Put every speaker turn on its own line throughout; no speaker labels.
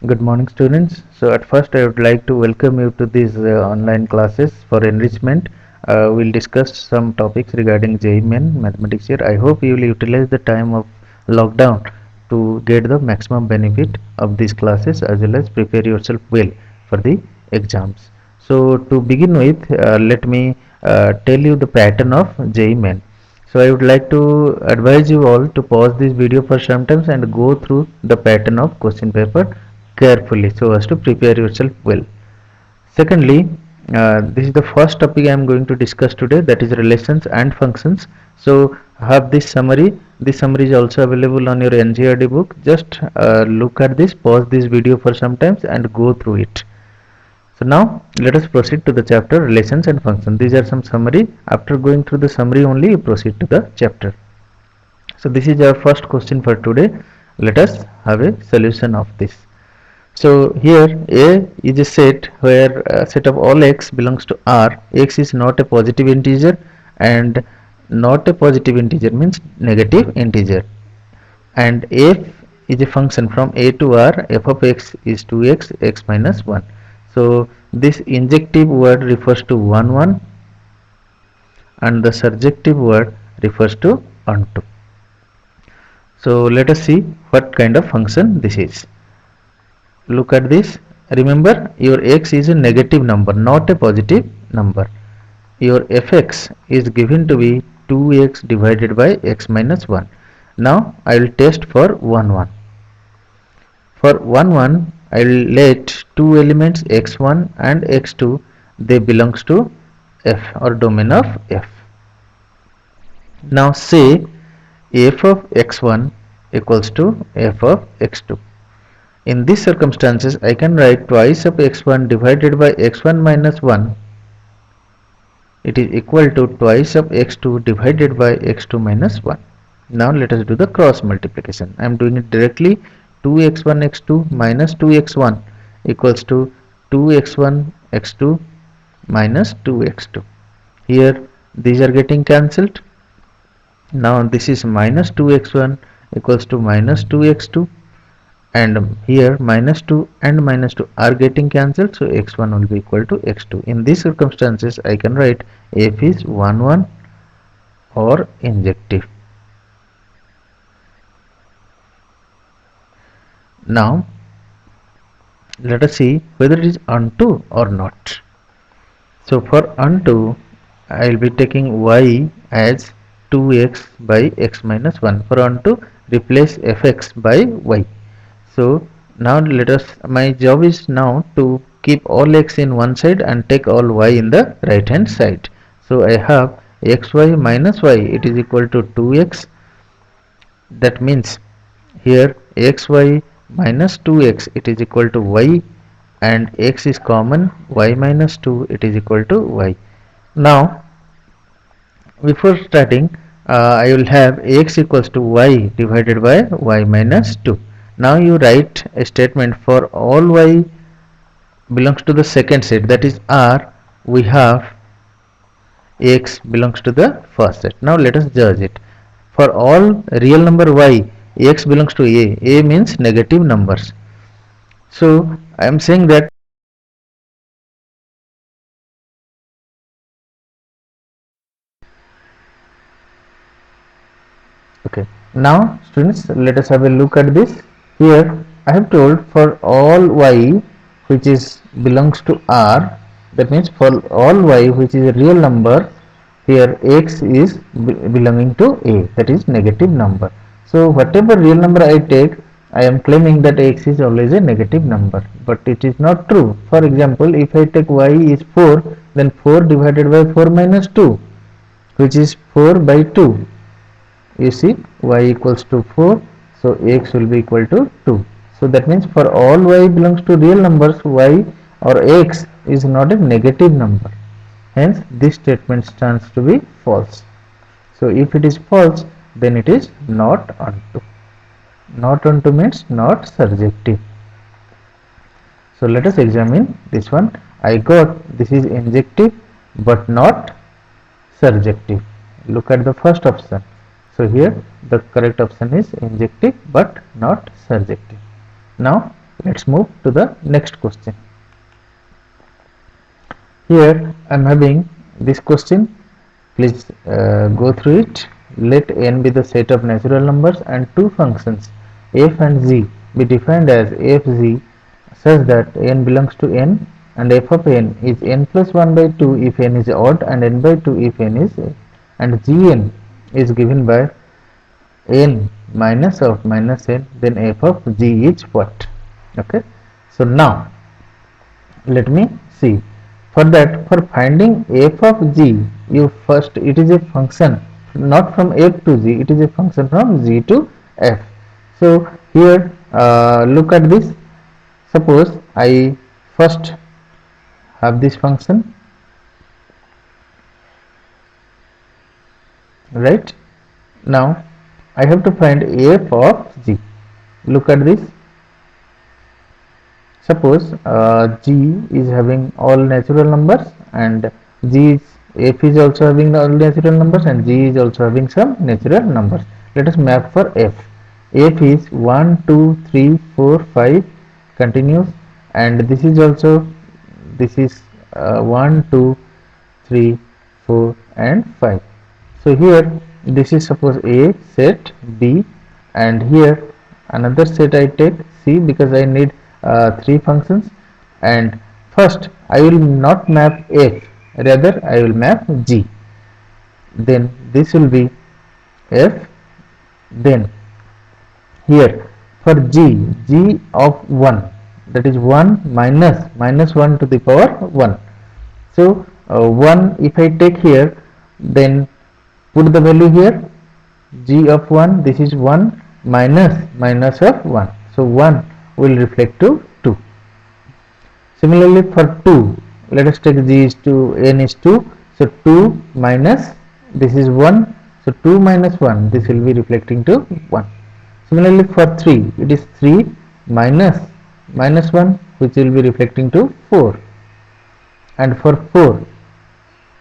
Good morning, students. So, at first, I would like to welcome you to these online classes for enrichment. We'll discuss some topics regarding JEE mathematics here. I hope you will utilize the time of lockdown to get the maximum benefit of these classes as well as prepare yourself well for the exams. So, to begin with, let me tell you the pattern of JEE. So I would like to advise you all to pause this video for some times and go through the pattern of question paper carefully so as to prepare yourself well. Secondly, this is the first topic I am going to discuss today, that is relations and functions. So have this summary. This summary is also available on your NCERT book. Just look at this, pause this video for some times and go through it. So now let us proceed to the chapter relations and functions. These are some summary. After going through the summary only, you proceed to the chapter. So this is our first question for today. Let us have a solution of this. So here A is a set where a set of all x belongs to R. X is not a positive integer, and not a positive integer means negative integer. And f is a function from A to R. F of x is 2x, x minus 1. So this injective word refers to 1 1 and the surjective word refers to onto. So let us see what kind of function this is. Look at this. Remember, your x is a negative number, not a positive number. Your fx is given to be 2x divided by x minus 1. Now I will test for 1 1. For 1 1, I will let two elements x1 and x2, they belongs to f or domain of f. Now say f of x1 equals to f of x2. In these circumstances, I can write twice of x1 divided by x1 minus 1. It is equal to twice of x2 divided by x2 minus 1. Now let us do the cross multiplication. I am doing it directly. 2x1 x2 minus 2x1 equals to 2x1 x2 minus 2x2. Here these are getting cancelled. Now this is minus 2x1 equals to minus 2x2, and here minus 2 and minus 2 are getting cancelled, so x1 will be equal to x2. In these circumstances, I can write f is 1 1 or injective. Now let us see whether it is onto or not. So for onto, I will be taking y as 2x by x minus 1. For onto, replace fx by y. So now let us, my job is now to keep all x in one side and take all y in the right hand side. So I have xy minus y, it is equal to 2x. That means here xy minus 2x, it is equal to y, and x is common, y minus 2, it is equal to y. Now before starting, I will have x equals to y divided by y minus 2. Now you write a statement for all y belongs to the second set, that is R. We have x belongs to the first set. Now let us judge it. For all real number y, x belongs to A. A means negative numbers. So I am saying that okay. Now students, let us have a look at this. Here I have told for all y which is belongs to R, that means for all y which is a real number, here x is belonging to A, that is negative number. So whatever real number I take, I am claiming that x is always a negative number, but it is not true. For example, if I take y is 4, then 4 divided by 4 minus 2, which is 4 by 2. You see, y equals to 4, so x will be equal to 2. So that means for all y belongs to real numbers, y or x is not a negative number. Hence this statement stands to be false. So if it is false, then it is not onto. Not onto means not surjective. So let us examine this one. I got this is injective but not surjective. Look at the first option. So here the correct option is injective but not surjective. Now Let's move to the next question. Here I am having this question. Please go through it. Let n be the set of natural numbers and two functions f and z be defined as fz such that n belongs to n and f of n is n plus 1 by 2 if n is odd and n by 2 if n is even, and gn is given by n minus of minus n, then f of g is what? Okay, so now let me see. For that, for finding f of g, you first, it is a function not from f to g, it is a function from g to f. So here look at this. Suppose I first have this function, right? Now I have to find f of g. Look at this. Suppose g is having all natural numbers and g is, f is also having all natural numbers and g is also having some natural numbers. Let us map for f. F is 1, 2, 3, 4, 5 continuous, and this is also, this is 1, 2, 3, 4 and 5. So here this is suppose A set B, and here another set I take C because I need three functions, and first I will not map F, rather I will map G. Then this will be F. Then here for G, G of 1, that is 1 minus 1 to the power 1. So 1 if I take here, then put the value here, g of 1, this is 1 minus of 1, so 1 will reflect to 2. Similarly for 2, let us take g is 2, n is 2, so 2 minus, this is 1, so 2 minus 1, this will be reflecting to 1. Similarly for 3, it is 3 minus 1, which will be reflecting to 4. And for 4,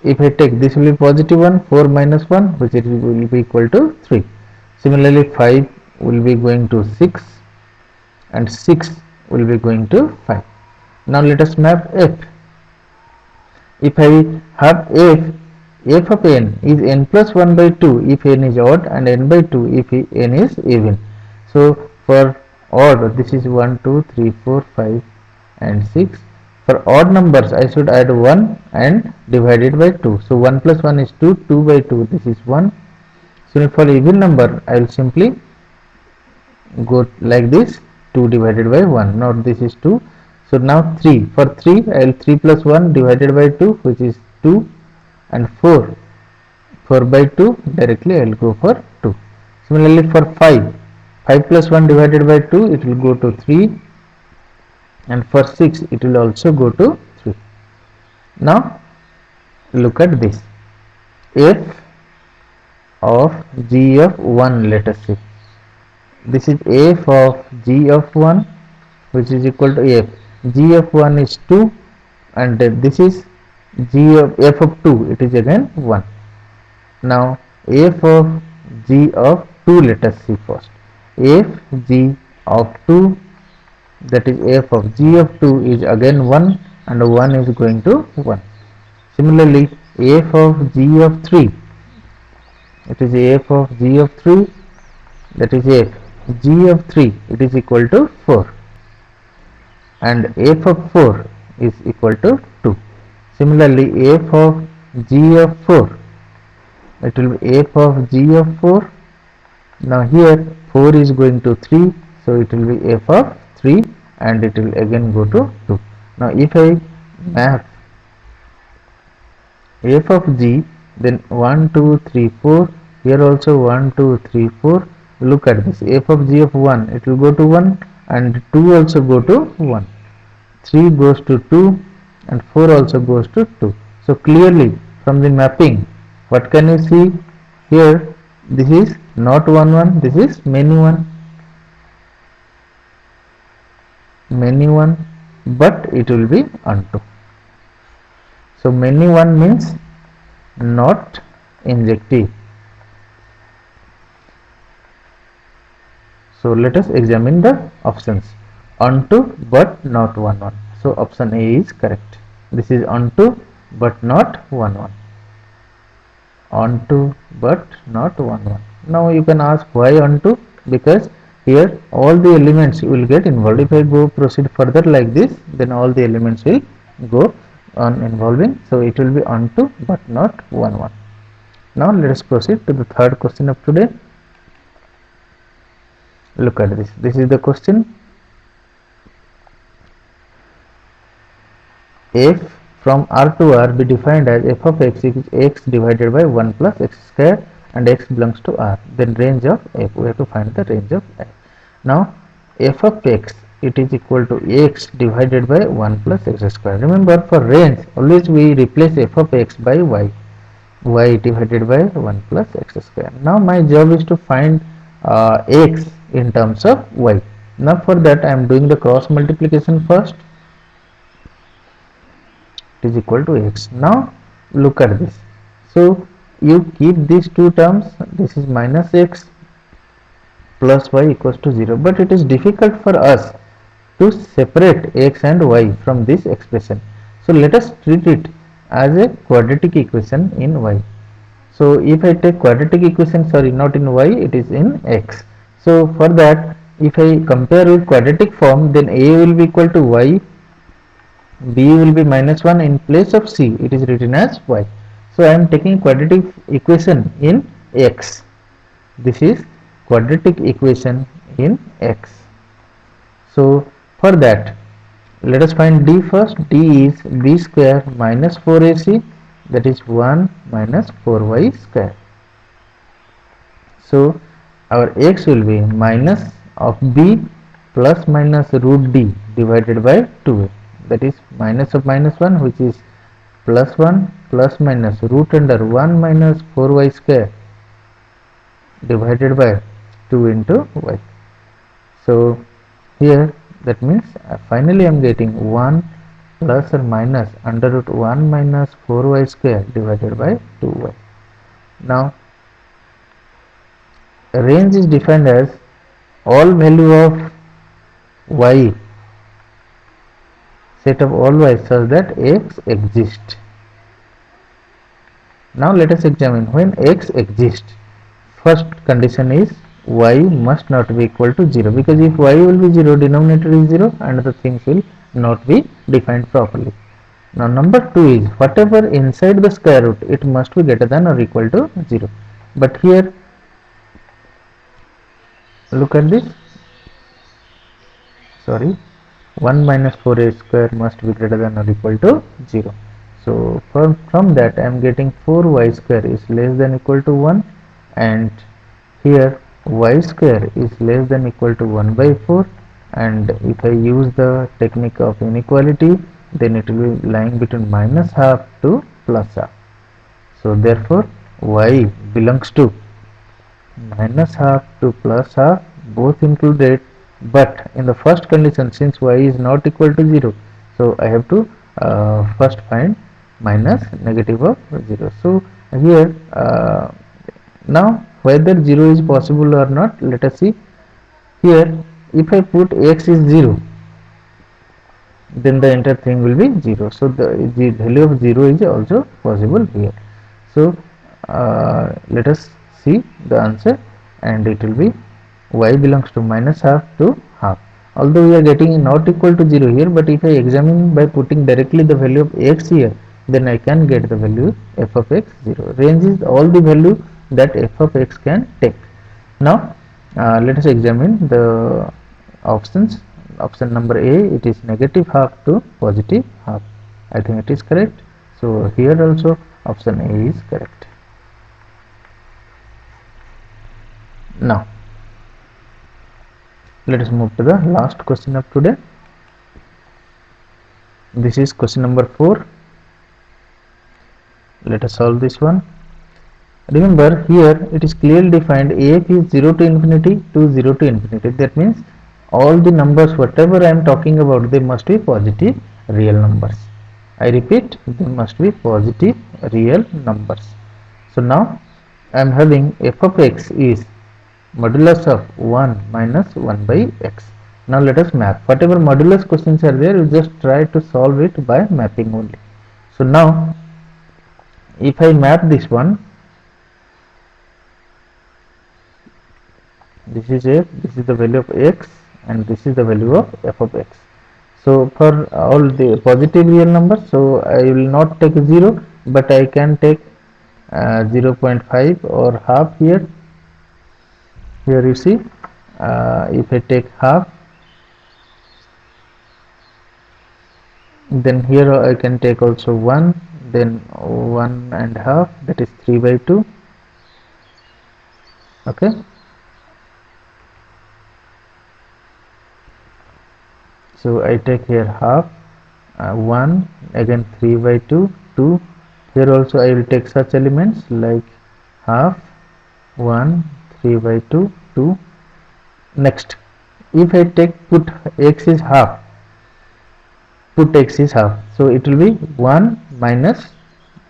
if I take this will be positive 1, 4 minus 1, which will be equal to 3. Similarly 5 will be going to 6 and 6 will be going to 5. Now let us map f. If I have f of n is n plus 1 by 2 if n is odd and n by 2 if n is even. So for odd, this is 1, 2, 3, 4, 5 and 6. For odd numbers, I should add 1 and divide it by 2. So 1 plus 1 is 2, 2 by 2, this is 1. So for even number, I will simply go like this, 2 divided by 1. Now this is 2. So now 3. For 3, I will 3 plus 1 divided by 2, which is 2. And 4. 4 by 2, directly I will go for 2. Similarly for 5. 5 plus 1 divided by 2, it will go to 3. And for 6 it will also go to 3. Now look at this, f of g of 1, let us see. This is f of g of 1, which is equal to f. G of 1 is 2 and this is g of f of 2, it is again 1. Now f of g of 2, let us see first. F g of 2, that is f of g of 2 is again 1 and 1 is going to 1. Similarly f of g of 3, it is f of g of 3, that is f g of 3, it is equal to 4, and f of 4 is equal to 2. Similarly f of g of 4, it will be f of g of 4. Now here 4 is going to 3, so it will be f of 3 and it will again go to 2. Now if I map f of g, then 1, 2, 3, 4, here also 1, 2, 3, 4. Look at this, f of g of 1, it will go to 1 and 2 also go to 1. 3 goes to 2 and 4 also goes to 2. So clearly from the mapping, what can you see here? This is not 1, 1, this is many 1. Many 1, but it will be onto. So many 1 means not injective. So let us examine the options. onto but not 1 1. So option A is correct. This is onto but not 1 1. Onto but not 1 1. Now you can ask why onto, because here all the elements will get involved. If I go proceed further like this, then all the elements will go on involving, so it will be onto but not 1 1. Now let us proceed to the third question of today. Look at this. This is the question. F from R to R be defined as f of x is x divided by 1 plus x square and x belongs to R. Then range of f. We have to find the range of f. Now f of x, it is equal to x divided by 1 plus x square. Remember, for range always we replace f of x by y divided by 1 plus x square. Now my job is to find x in terms of y. Now for that I am doing the cross multiplication first. It is equal to x. Now look at this. So you keep these two terms. This is minus x plus y equals to 0, but it is difficult for us to separate x and y from this expression. So let us treat it as a quadratic equation in y. So if I take quadratic equation, sorry, not in y, it is in x. So for that, if I compare with quadratic form, then a will be equal to y, b will be minus 1. In place of c, it is written as y. So I am taking quadratic equation in x. This is quadratic equation in x. So for that, let us find d first. D is b square minus 4ac, that is 1 minus 4y square. So our x will be minus of b plus minus root d divided by 2a, that is minus of minus 1, which is plus 1 plus minus root under 1 minus 4y square divided by 2 into y. So here that means finally I am getting 1 plus or minus under root 1 minus 4y square divided by 2y. Now range is defined as all value of y, set of all y such that x exists. Now let us examine when x exists. First condition is y must not be equal to 0, because if y will be 0, denominator is 0 and the things will not be defined properly. Now number 2 is whatever inside the square root, it must be greater than or equal to 0. But here look at this, sorry, 1 minus 4a square must be greater than or equal to 0. So from that I am getting 4y square is less than equal to 1, and here y square is less than equal to 1 by 4, and if I use the technique of inequality, then it will be lying between minus half to plus half. So therefore y belongs to minus half to plus half, both included, but in the first condition, since y is not equal to 0, so I have to first find minus negative of 0. So here now whether 0 is possible or not, let us see. Here if I put x is 0, then the entire thing will be 0. So the value of 0 is also possible here. So let us see the answer, and it will be y belongs to minus half to half. Although we are getting not equal to 0 here, but if I examine by putting directly the value of x here, then I can get the value f of x 0. Range is all the value that f of x can take. Now let us examine the options. Option number A, it is negative half to positive half. I think it is correct. So here also option A is correct. Now let us move to the last question of today. This is question number 4. Let us solve this one. Remember, here it is clearly defined AF is 0 to infinity to 0 to infinity. That means all the numbers whatever I am talking about, they must be positive real numbers. I repeat, they must be positive real numbers. So now I am having f of x is modulus of 1 minus 1 by x. Now let us map. Whatever modulus questions are there, you just try to solve it by mapping only. So now if I map this one, this is f, this is the value of x, and this is the value of f of x. So for all the positive real numbers, so I will not take 0, but I can take 0.5 or half here. Here you see, if I take half, then here I can take also 1, then 1 and half, that is 3 by 2. Okay, so I take here half, 1, again 3 by 2, 2. Here also I will take such elements like half, 1, 3 by 2, 2. Next, if I take put x is half, put x is half, so it will be 1 minus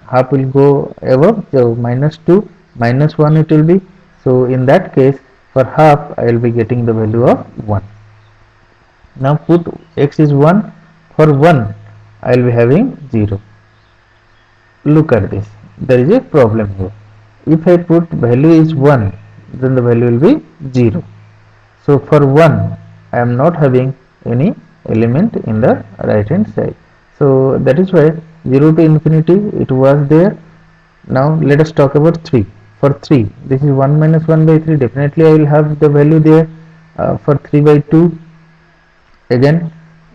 half will go above, so minus 2 minus 1 it will be. So in that case, for half I will be getting the value of 1. Now put x is 1, for 1 I will be having 0. Look at this, there is a problem here. If I put value is 1, then the value will be 0. So for 1 I am not having any element in the right hand side. So that is why 0 to infinity it was there. Now let us talk about 3. For 3, this is 1 minus 1 by 3, definitely I will have the value there. For 3 by 2, again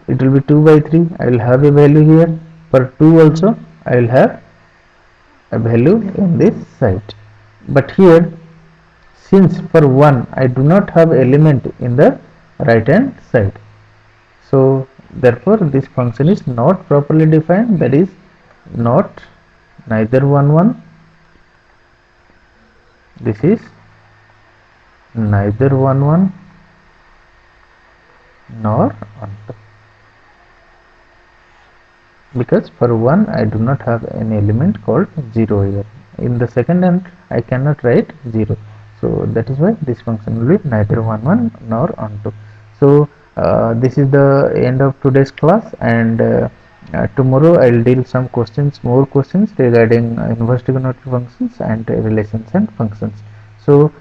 it will be 2 by 3, I will have a value here. For 2 also I will have a value in this side. But here, since for 1 I do not have element in the right hand side, so therefore this function is not properly defined, that is not neither 1 1, this is neither 1 1 nor 1 2, because for 1 I do not have an element called 0 here. In the second hand I cannot write 0, so that is why this function will be neither 1 1 nor 1 2. So this is the end of today's class, and tomorrow I will deal some questions, more questions regarding inverse trigonometric functions and relations and functions. So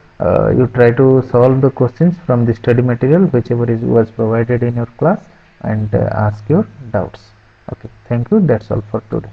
you try to solve the questions from the study material whichever was provided in your class, and ask your doubts. Okay, thank you. That's all for today.